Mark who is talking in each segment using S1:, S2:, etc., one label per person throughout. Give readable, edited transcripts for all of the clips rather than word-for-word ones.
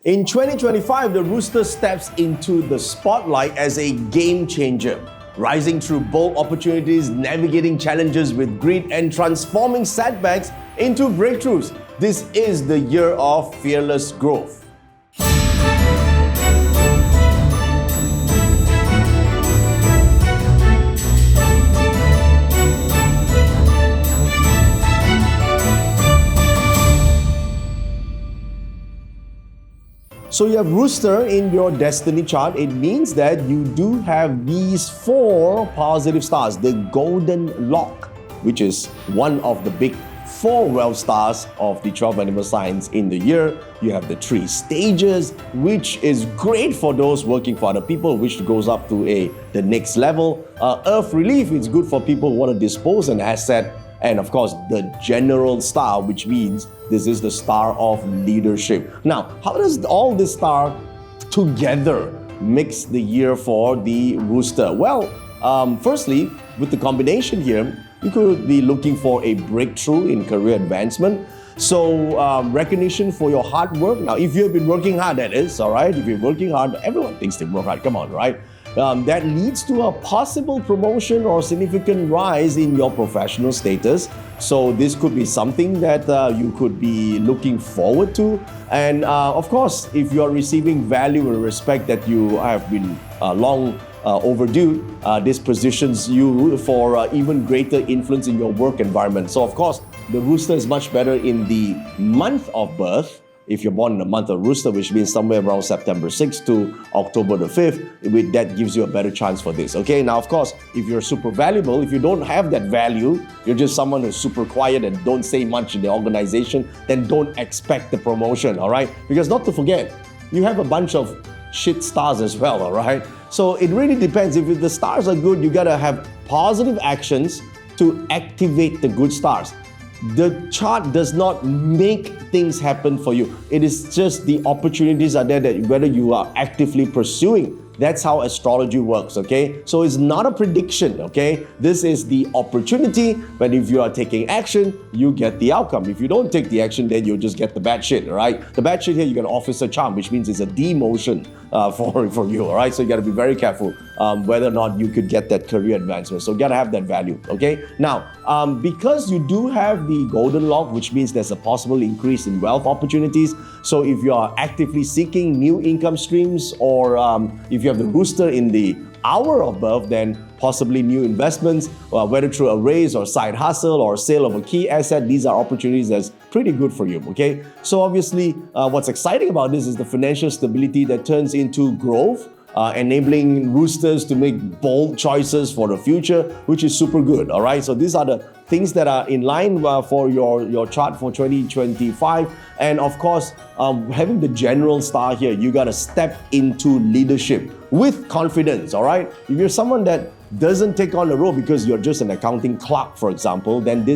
S1: In 2025, the Rooster steps into the spotlight as a game changer, rising through bold opportunities, navigating challenges with grit, and transforming setbacks into breakthroughs. This is the year of fearless growth. So you have Rooster in your destiny chart. It means that you do have these 4 positive stars, the golden lock, which is one of the big 4 wealth stars of the 12 animal signs in the year. You have the 3 stages, which is great for those working for other people, which goes up to the next level. Earth relief is good for people who want to dispose an asset. And of course, the general star, which means this is the star of leadership. Now, how does all this star together mix the year for the Rooster? Well, firstly, with the combination here, you could be looking for a breakthrough in career advancement. So, recognition for your hard work. Now, if you've been working hard, that is, all right? If you're working hard, everyone thinks they work hard, come on, right? That leads to a possible promotion or significant rise in your professional status. So this could be something that you could be looking forward to. And of course, if you are receiving value and respect that you have been long overdue, this positions you for even greater influence in your work environment. So of course, the Rooster is much better in the month of birth. If you're born in the month of Rooster, which means somewhere around September 6th to October the 5th, that gives you a better chance for this, okay? Now, of course, if you're super valuable, if you don't have that value, you're just someone who's super quiet and don't say much in the organization, then don't expect the promotion, all right? Because not to forget, you have a bunch of shit stars as well, all right? So it really depends. If the stars are good, you gotta have positive actions to activate the good stars. The chart does not make things happen for you. It is just the opportunities are there that whether you are actively pursuing. That's how astrology works, okay? So it's not a prediction, okay? This is the opportunity, but if you are taking action, you get the outcome. If you don't take the action, then you'll just get the bad shit, all right? The bad shit here, you get an officer charm, which means it's a demotion for you, all right? So you got to be very careful whether or not you could get that career advancement. So you got to have that value, okay? Now, because you do have the golden lock, which means there's a possible increase in wealth opportunities. So if you are actively seeking new income streams, or if you have the Rooster in the hour of birth, then possibly new investments, whether through a raise or side hustle or sale of a key asset, these are opportunities that's pretty good for you, okay? So obviously, what's exciting about this is the financial stability that turns into growth, enabling Roosters to make bold choices for the future, which is super good, all right? So these are the things that are in line for your chart for 2025. And of course, having the general star here, you got to step into leadership with confidence, all right? If you're someone that doesn't take on the role because you're just an accounting clerk, for example, then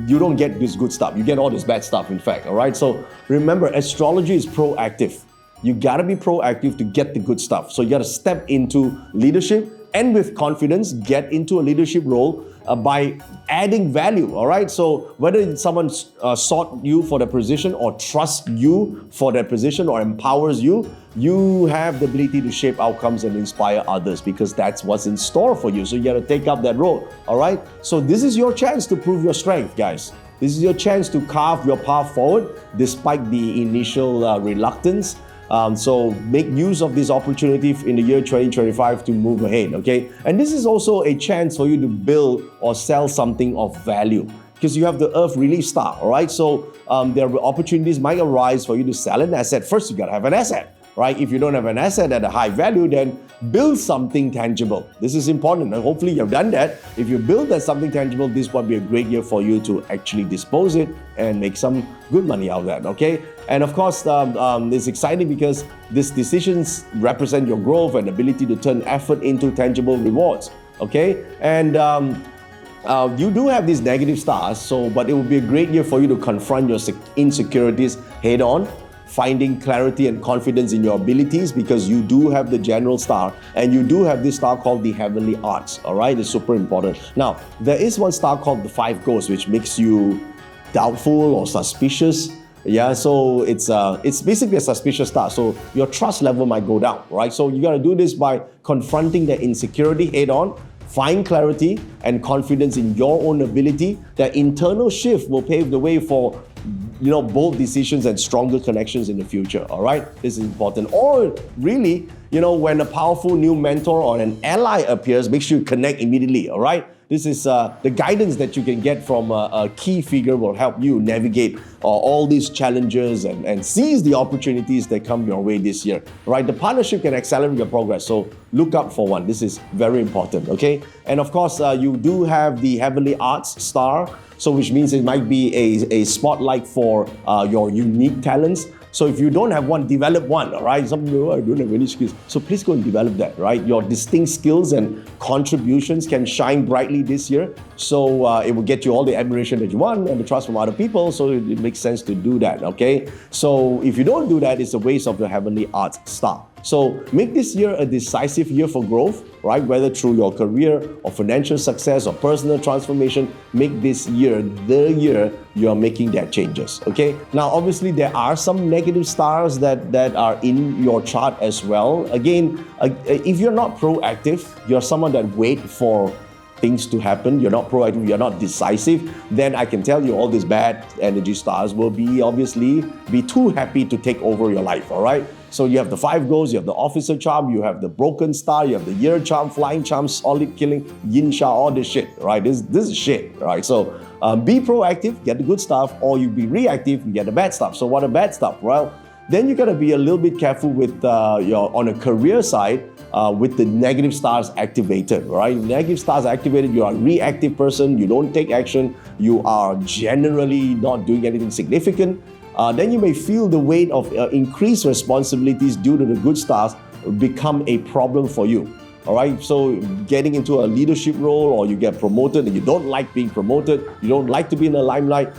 S1: you don't get this good stuff. You get all this bad stuff, in fact, all right? So remember, astrology is proactive. You gotta be proactive to get the good stuff. So you gotta step into leadership and with confidence, get into a leadership role by adding value, all right? So whether someone sought you for the position or trusts you for that position or empowers you, you have the ability to shape outcomes and inspire others because that's what's in store for you. So you gotta take up that role, all right? So this is your chance to prove your strength, guys. This is your chance to carve your path forward despite the initial reluctance. So make use of this opportunity in the year 2025 to move ahead, okay? And this is also a chance for you to build or sell something of value because you have the Earth Relief Star, all right? So there are opportunities might arise for you to sell an asset. First, you gotta have an asset, right? If you don't have an asset at a high value, then build something tangible. This is important, and hopefully you've done that. If you build that something tangible, this will be a great year for you to actually dispose it and make some good money out of that, okay? And of course, it's exciting because these decisions represent your growth and ability to turn effort into tangible rewards, okay? And you do have these negative stars, but it will be a great year for you to confront your insecurities head on, finding clarity and confidence in your abilities, because you do have the general star and you do have this star called the heavenly arts. All right, it's super important. Now, there is one star called the five ghosts, which makes you doubtful or suspicious. Yeah, so it's basically a suspicious star. So your trust level might go down, right? So you got to do this by confronting the insecurity head on. Find clarity and confidence in your own ability. That internal shift will pave the way for bold decisions and stronger connections in the future. All right, this is important. Or really, when a powerful new mentor or an ally appears, make sure you connect immediately. All right, this is the guidance that you can get from a key figure will help you navigate all these challenges and seize the opportunities that come your way this year. Right, the partnership can accelerate your progress. So look out for one. This is very important. Okay, and of course, you do have the Heavenly Arts star. So which means it might be a spotlight for your unique talents. So if you don't have one, develop one, all right? Some people, I don't have any skills. So please go and develop that, right? Your distinct skills and contributions can shine brightly this year. So it will get you all the admiration that you want and the trust from other people. So it makes sense to do that, okay? So if you don't do that, it's a waste of your Heavenly Arts star. So make this year a decisive year for growth, right? Whether through your career or financial success or personal transformation, make this year the year you're making that changes, okay? Now, obviously, there are some negative stars that are in your chart as well. Again, if you're not proactive, you're someone that wait for things to happen, you're not proactive, you're not decisive, then I can tell you all these bad energy stars will obviously be too happy to take over your life, all right? So you have the 5 goals, you have the officer charm, you have the broken star, you have the year charm, flying charm, solid killing, yin sha, all this shit, right? This is shit, right? So be proactive, get the good stuff, or you be reactive, you get the bad stuff. So what are bad stuff? Well, then you gotta be a little bit careful with on a career side, with the negative stars activated, right? Negative stars activated, you are a reactive person, you don't take action, you are generally not doing anything significant. Then you may feel the weight of increased responsibilities due to the good stars become a problem for you. All right, so getting into a leadership role or you get promoted and you don't like being promoted, you don't like to be in the limelight,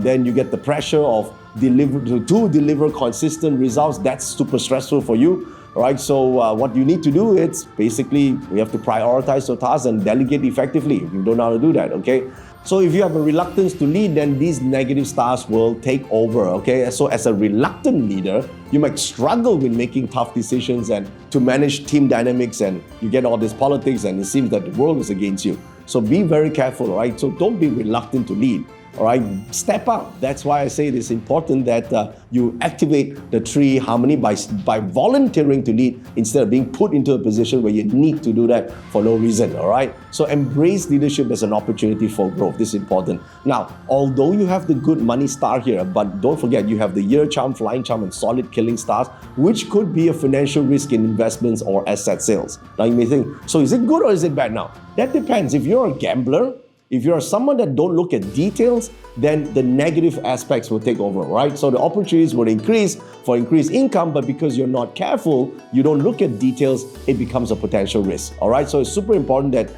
S1: then you get the pressure of deliver consistent results. That's super stressful for you. All right, so what you need to do is basically we have to prioritize your tasks and delegate effectively if you don't know how to do that, okay? So if you have a reluctance to lead, then these negative stars will take over, okay? So as a reluctant leader, you might struggle with making tough decisions and to manage team dynamics, and you get all this politics and it seems that the world is against you. So be very careful, right? So don't be reluctant to lead. All right, step up. That's why I say it is important that you activate the tree harmony by volunteering to lead instead of being put into a position where you need to do that for no reason. All right, so embrace leadership as an opportunity for growth. This is important. Now, although you have the good money star here, but don't forget you have the year charm, flying charm, and solid killing stars, which could be a financial risk in investments or asset sales. Now you may think, so is it good or is it bad? Now that depends. If you're a gambler, if you're someone that don't look at details, then the negative aspects will take over, right? So the opportunities will increase for increased income, but because you're not careful, you don't look at details, it becomes a potential risk, all right? So it's super important that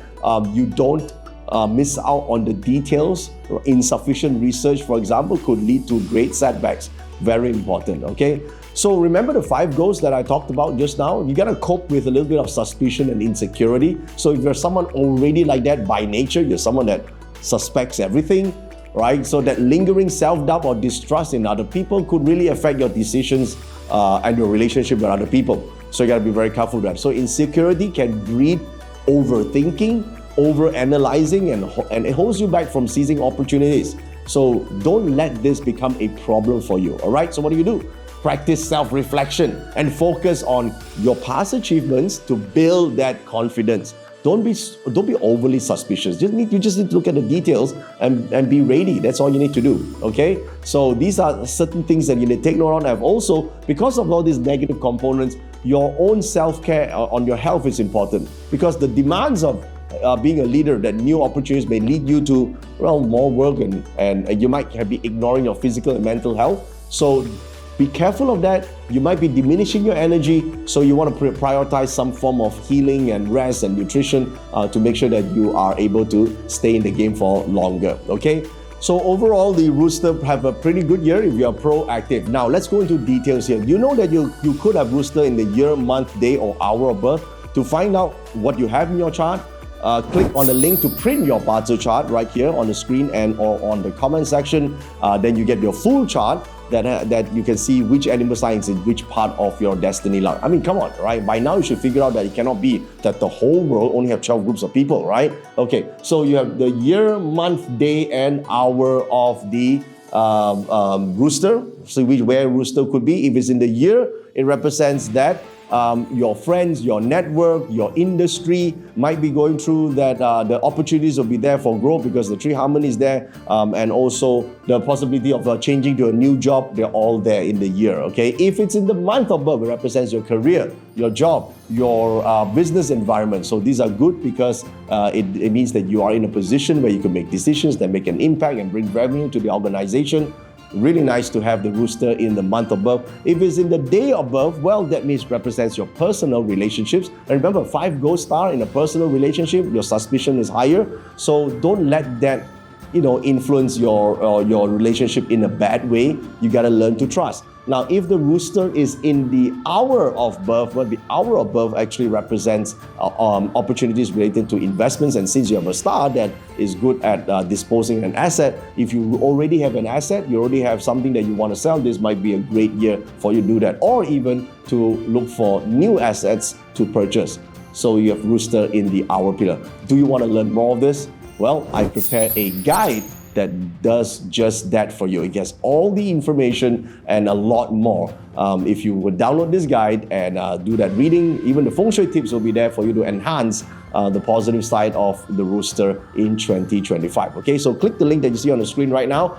S1: you don't miss out on the details. Insufficient research, for example, could lead to great setbacks. Very important, okay? So remember the 5 goals that I talked about just now? You gotta cope with a little bit of suspicion and insecurity. So if you're someone already like that by nature, you're someone that suspects everything, right? So that lingering self-doubt or distrust in other people could really affect your decisions and your relationship with other people. So you gotta be very careful with that. So insecurity can breed overthinking, overanalyzing, and it holds you back from seizing opportunities. So don't let this become a problem for you, all right? So what do? Practice self-reflection and focus on your past achievements to build that confidence. Don't be overly suspicious. You just need to look at the details and be ready. That's all you need to do, okay? So these are certain things that you need to take note on. And also, because of all these negative components, your own self-care on your health is important, because the demands of being a leader, that new opportunities may lead you to more work and you might be ignoring your physical and mental health. So be careful of that. You might be diminishing your energy, so you want to prioritize some form of healing and rest and nutrition to make sure that you are able to stay in the game for longer, okay? So overall, the Rooster have a pretty good year if you are proactive. Now, let's go into details here. You know that you could have Rooster in the year, month, day, or hour of birth. To find out what you have in your chart, click on the link to print your BaZi chart right here on the screen and or on the comment section. Then you get your full chart. that you can see which animal sign is in which part of your destiny line. I mean, come on, right? By now you should figure out that it cannot be that the whole world only have 12 groups of people, right? Okay, so you have the year, month, day, and hour of the rooster. So where rooster could be. If it's in the year, it represents that your friends, your network, your industry might be going through that. The opportunities will be there for growth because the tree harmony is there, and also the possibility of changing to a new job. They're all there in the year. Okay, if it's in the month of birth, it represents your career, your job, your business environment. So these are good because it means that you are in a position where you can make decisions that make an impact and bring revenue to the organization. Really nice to have the rooster in the month of birth. If it's in the day of birth, well, that means represents your personal relationships. And remember, 5 gold star in a personal relationship, your suspicion is higher. So don't let that, influence your relationship in a bad way. You got to learn to trust. Now, if the rooster is in the hour of birth, well, the hour of birth actually represents opportunities related to investments. And since you have a star that is good at disposing an asset, if you already have an asset, you already have something that you want to sell, this might be a great year for you to do that. Or even to look for new assets to purchase. So you have rooster in the hour pillar. Do you want to learn more of this? Well, I prepared a guide that does just that for you. It gets all the information and a lot more. If you would download this guide and do that reading, even the feng shui tips will be there for you to enhance the positive side of the rooster in 2025. Okay, so click the link that you see on the screen right now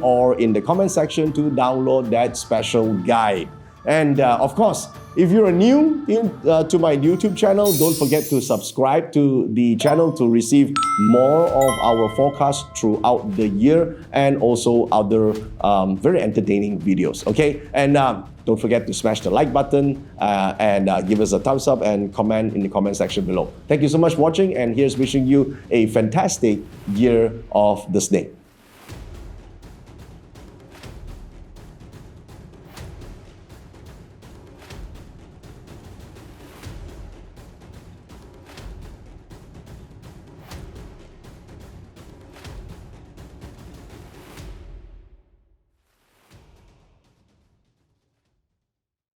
S1: or in the comment section to download that special guide. And of course, if you're new to my YouTube channel, don't forget to subscribe to the channel to receive more of our forecasts throughout the year and also other very entertaining videos, okay? And don't forget to smash the like button and give us a thumbs up and comment in the comment section below. Thank you so much for watching, and here's wishing you a fantastic year of the snake.